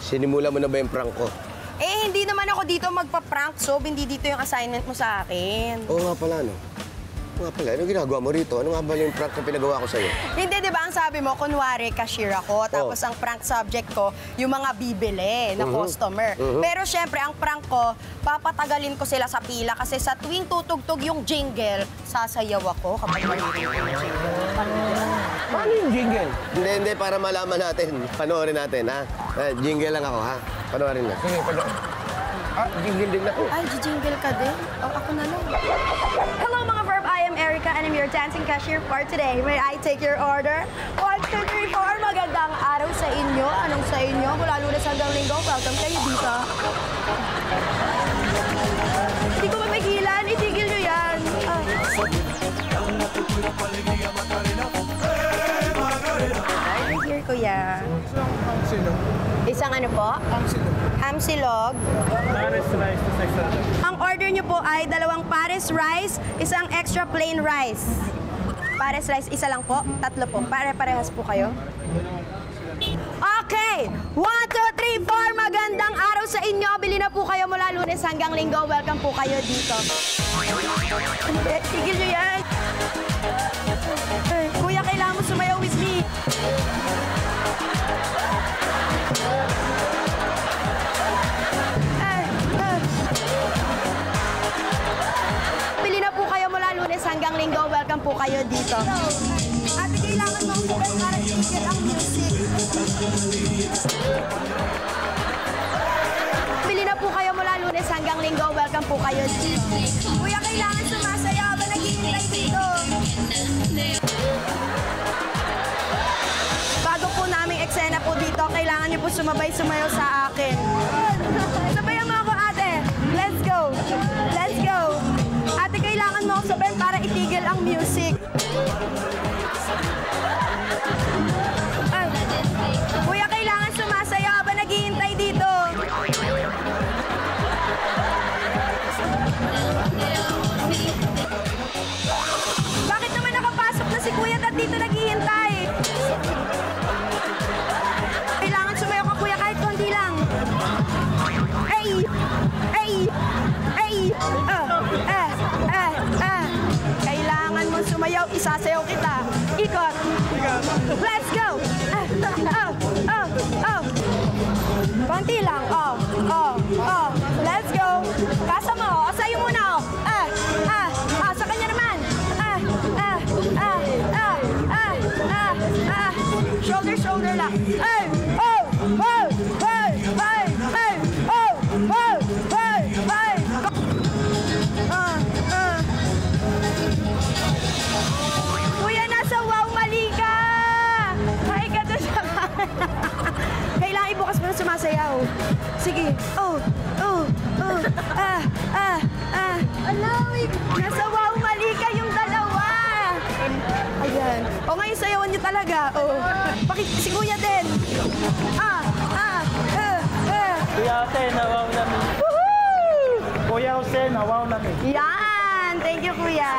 Sinimula mo na ba yung prank ko? Eh, hindi naman ako dito magpa-prank, Sob. Hindi dito yung assignment mo sa akin. Oo nga pala, no? Oo nga pala. Anong ginagawa mo rito? Ano nga ba yung prank na pinagawa ko sa'yo? Hindi, di ba ang sabi mo, kunwari, cashier ako, tapos ang prank subject ko, yung mga bibili na customer. Pero syempre, ang prank ko, papatagalin ko sila sa pila kasi sa tuwing tutugtog yung jingle, sasayaw ako kapag maririnig yung jingle. Paano yung jingle? Hindi, para malaman natin. Panoorin natin, ha? Jingle lang ako, ha? Panoorin na. Sige, panoorin. Jingle din ako. Ay, jingle ka din? O, ako na lang. Hello mga Verb, I am Erica and I'm your dancing cashier for today. May I take your order? 1, 2, 3, 4. Magandang araw sa inyo. Anong sa inyo? Mula Lunes hanggang Linggo. Welcome kayo dito. Hindi ko mamagilan. Itigil nyo yan. Here, kuya. Isang ano po? Hamsilog. Paris rice to extra. Ang order nyo po ay 2 Paris rice, isang extra plain rice. Paris rice, isa lang po. 3 po. Pare-parehas po kayo. Okay! 1, 2, 3, 4. Magandang araw sa inyo. Bili na po kayo mula Lunes hanggang Linggo. Welcome po kayo dito. Tigil nyo yan. Kuya, kailangan mo sumayaw with me. Bili na po kayo mula Lunes hanggang Linggo. Welcome po kayo dito. Ate, kailangan mo para i-get ang music. Bili na po kayo mula Lunes hanggang Linggo. Welcome po kayo dito. Kuya, kailangan sumasayaw. Ba naghihintay dito? Bago po naming eksena po dito, kailangan niyo po sumabay-sumayaw sa akin. Sabayan mo ako, ate. Let's go. Let's go. Ate, kailangan mo ako sabayan para itigil ang music. Ay. Kuya, kailangan sumasayaw ba naghihintay dito? Bakit naman nakapasok na si Kuya at dito naghihintay? Kailangan sumayaw ka, Kuya, kahit konti lang. Ay! Ay! Ay! Kailangan mo sumayaw, isasayaw kita. Ikot! Let's go! Konti lang. Let's go! Kasa mo, sayo muna. Sa kanya naman. Shoulder, shoulder lang. Kuya, nasa wow, mali ka! Ay, ka doon siya. Kailangan ibukas mo na sumasayaw. Sige. Nasa wow, mali ka yung dalawa. Ayan. O ngayon, sayawan niyo talaga. Si Kuya din. Kuya Jose, nawaw namin. Kuya Jose, nawaw namin. Yan! Thank you, Kuya.